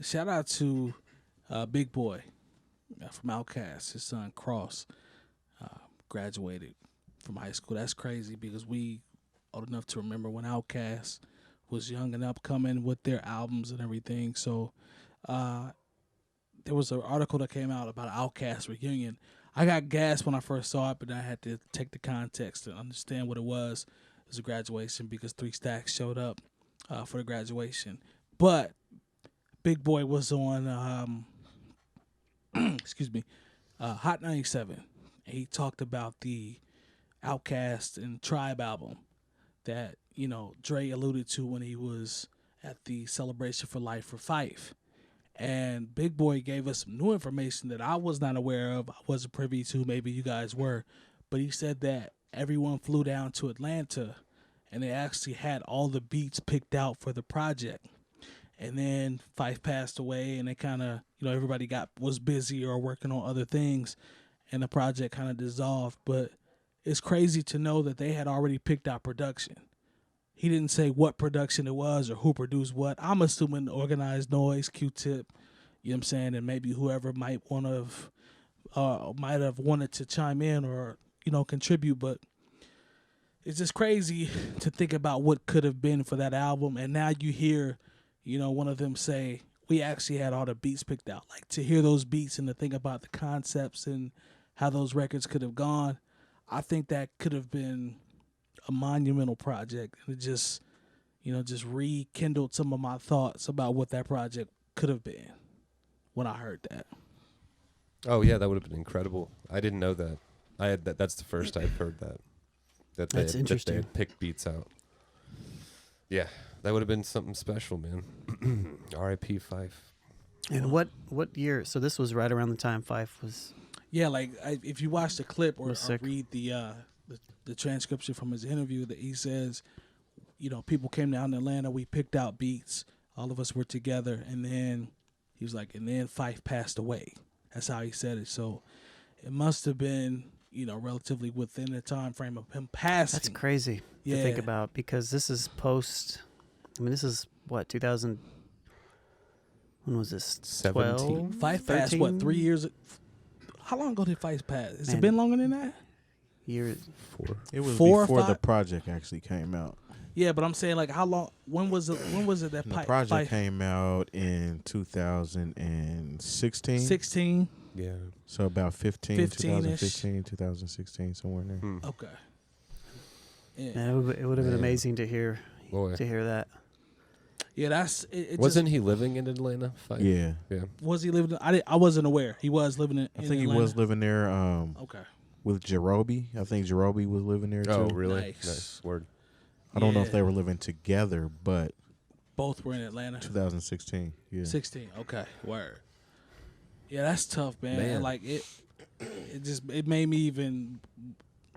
shout out to Big Boy from Outkast. His son Cross graduated from high school. That's crazy because we old enough to remember when Outkast was young and upcoming with their albums and everything. So there was an article that came out about Outkast reunion. I got gassed when I first saw it, but I had to take the context to understand what it was. It was a graduation because 3 Stacks showed up for the graduation. But Big Boy was on, excuse me, Hot 97. And he talked about the Outkast and Tribe album that, you know, Dre alluded to when he was at the Celebration for Life for Phife. And Big Boy gave us some new information that I was not aware of. I wasn't privy to. Maybe you guys were. But he said that everyone flew down to Atlanta and they actually had all the beats picked out for the project. And then Phife passed away and they kind of, you know, everybody was busy or working on other things and the project kind of dissolved. But it's crazy to know that they had already picked out production. He didn't say what production it was or who produced what. I'm assuming Organized Noise, Q-Tip, you know what I'm saying, and maybe whoever might have wanted to chime in or, you know, contribute. But it's just crazy to think about what could have been for that album. And now you hear, you know, one of them say, we actually had all the beats picked out. Like, to hear those beats and to think about the concepts and how those records could have gone, I think that could have been a monumental project. And it just, you know, just rekindled some of my thoughts about what that project could have been when I heard that. Oh yeah, that would have been incredible. I didn't know that. That's the first I've heard that. That's interesting. That they had picked beats out. Yeah, that would have been something special, man. R.I.P. Phife. And what year? So this was right around the time Phife was. Yeah, like if you watch the clip or read the transcription from his interview, that he says, you know, people came down to Atlanta, we picked out beats, all of us were together, and then he was like, and then Phife passed away. That's how he said it. So it must have been, you know, relatively within the time frame of him passing. That's crazy to think about, because this is post. I mean, this is what, 2000. When was this? 17. Phife passed what, 3 years? How long ago did Phife pass? Has it been longer than that? Years. 4. It was 4 or before 5? the project actually came out. Yeah, but I'm saying, like, how long? When was it that The project came out in 2016. 16. Yeah. So about 15-ish. 2015, 2016, somewhere in there. Okay. Yeah. It would have been amazing to hear Boy. that. Yeah, that's it. Wasn't he living in Atlanta? Phife? Yeah. Yeah. Was he living? I wasn't aware. He was living in. I think Atlanta. he was living there. Okay. With Jerobi. I think Jerobi was living there too. Oh, really? Nice. Word. I don't know if they were living together, but both were in Atlanta. 2016. Yeah. 16. Okay. Word. Yeah, that's tough, man. Like it made me even.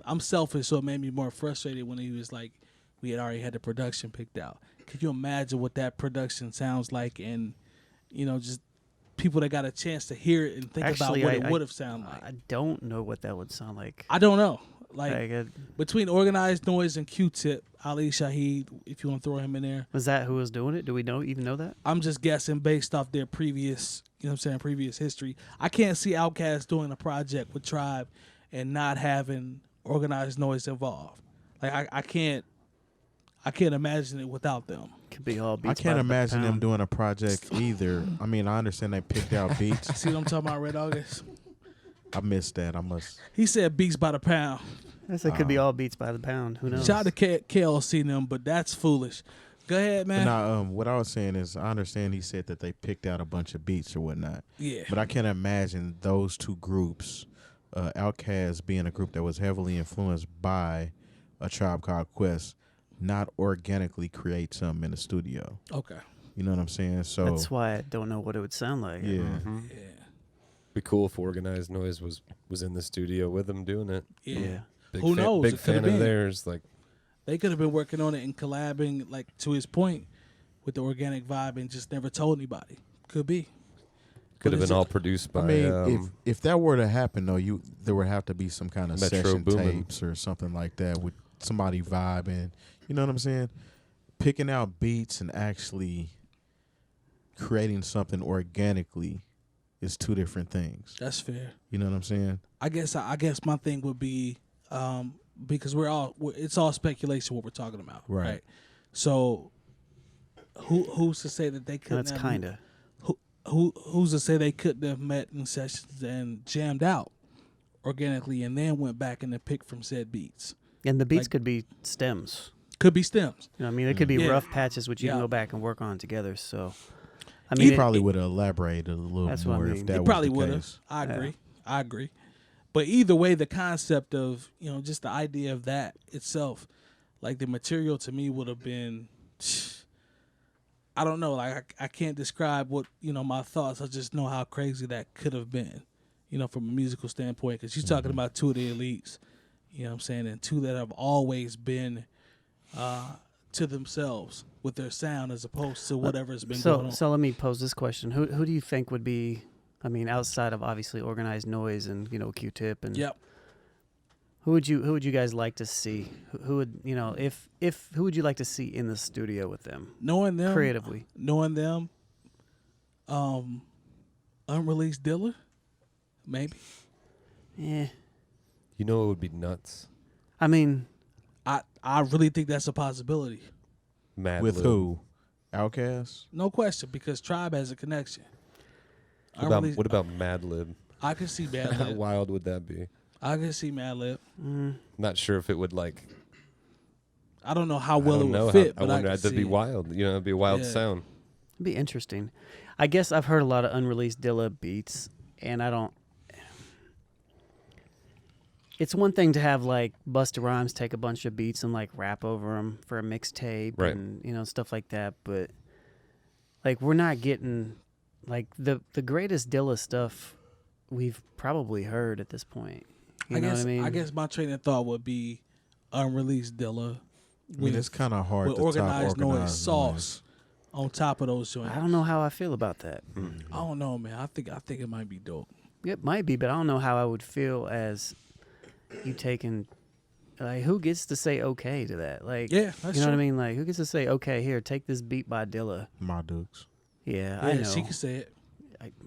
I'm selfish, so it made me more frustrated when he was like, we had already had the production picked out. Could you imagine what that production sounds like, and you know, just people that got a chance to hear it and think about what it would have sounded like? I don't know what that would sound like. I don't know. Like between Organized Noise and Q-Tip, Ali Shaheed, if you want to throw him in there. Was that who was doing it? Do we even know that? I'm just guessing based off their previous, you know what I'm saying, previous history. I can't see Outkast doing a project with Tribe and not having Organized Noise involved. Like I can't imagine it without them. Could be all beats. I can't imagine them doing a project either. I mean, I understand they picked out beats. See what I'm talking about, Red August? I missed that. He said beats by the pound. I said could be all beats by the pound. Who knows? Shout out to KLC them, but that's foolish. Go ahead, man. Now, what I was saying is, I understand he said that they picked out a bunch of beats or whatnot. Yeah. But I can't imagine those two groups, Outkast being a group that was heavily influenced by A Tribe Called Quest, not organically create something in the studio. Okay. You know what I'm saying? So that's why I don't know what it would sound like. Yeah. Mm-hmm. Yeah. Be cool if Organized Noise was in the studio with them doing it. Yeah. Who knows? Big It could fan have of been. theirs. Like they could have been working on it and collabing, like to his point, with the organic vibe and just never told anybody. Could be. could have is been all it? produced by. I mean, if that were to happen though, there would have to be some kind of Metro session Boomin. tapes or something like that with somebody vibing. You know what I'm saying? Picking out beats and actually creating something organically is two different things. That's fair. You know what I'm saying? I guess my thing would be because it's all speculation what we're talking about, right? So who's to say that they couldn't? That's kind of. Who's to say they couldn't have met in sessions and jammed out organically and then went back and then picked from said beats? And the beats could be stems. Could be stems. You know what I mean? It could be Yeah. rough patches which you can Yeah. go back and work on together. So, I He mean, probably would have elaborated a little That's what I more mean. if that He was probably the would case. have. I agree. But either way, the concept of, just the idea of that itself, like the material to me would have been, I don't know, like I can't describe what, my thoughts. I just know how crazy that could have been, from a musical standpoint, because you're talking about two of the elites, you know what I'm saying, and two that have always been to themselves with their sound as opposed to whatever's been going on. So let me pose this question: Who do you think would be? I mean, outside of obviously Organized Noise and Q-Tip and Yep. Who would you guys like to see? Who would if who would you like to see in the studio with them? Knowing them Creatively. Unreleased Dilla, maybe. Yeah. You know, it would be nuts. I mean, I really think that's a possibility. Mad With Lib. who? Outkast? No question, because Tribe has a connection. What about Mad Lib? I could see Mad How Lib. wild would that be? I could see Mad Lib. Not sure if it would I don't know how I well it don't know. would fit, I but wonder. I could That'd be see it. wild. It'd be a wild Yeah. sound. it'd be interesting. I guess I've heard a lot of unreleased Dilla beats, and I don't. It's one thing to have like Busta Rhymes take a bunch of beats and like rap over them for a mixtape, Right. and stuff like that. But like we're not getting like the greatest Dilla stuff we've probably heard at this point. You know what I mean? I guess my train of thought would be unreleased Dilla. I mean, it's kind of hard with to top organized noise Organized sauce on top of those joints. I don't know how I feel about that. I don't know, man. I think it might be dope. It might be, but I don't know how I would feel as you taking. Like, who gets to say okay to that? Like, Yeah, that's you know what I true. mean? Like, who gets to say okay? Here, take this beat by Dilla. My Dukes. Yeah, Yeah, I know. she could say it.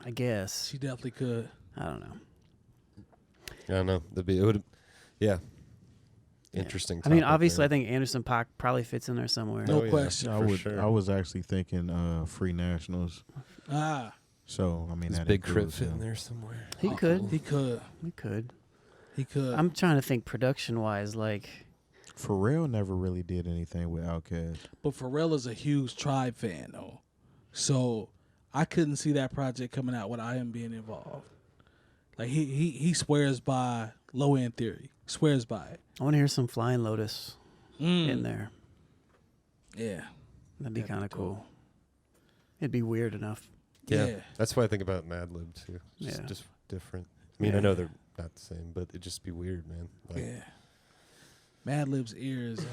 I guess. She definitely could. I don't know. I don't know. Interesting. I mean, topic, obviously, man. I think Anderson .Paak probably fits in there somewhere. No Oh, yeah. question. I was actually thinking Free Nationals. So I mean, Does that Big Crit includes fit in him. there somewhere? He could. He could. He could. He could. I'm trying to think production wise, like. Pharrell never really did anything with Outkast. But Pharrell is a huge Tribe fan, though. So I couldn't see that project coming out without him being involved. Like, he swears by Low End Theory. Swears by it. I want to hear some Flying Lotus in there. Yeah. That'd be That'd kind of be cool. It'd be weird enough. Yeah. That's why I think about Mad Lib too. Just different. I mean, I know they're not the same, but it'd just be weird, man. Like, Yeah. Mad Lib's ear is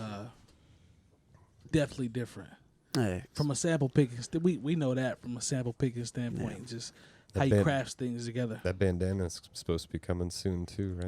definitely different. Hey, From a sample picking, we know that from a sample picking standpoint, just That how he band- crafts things together. That bandana's supposed to be coming soon too, right?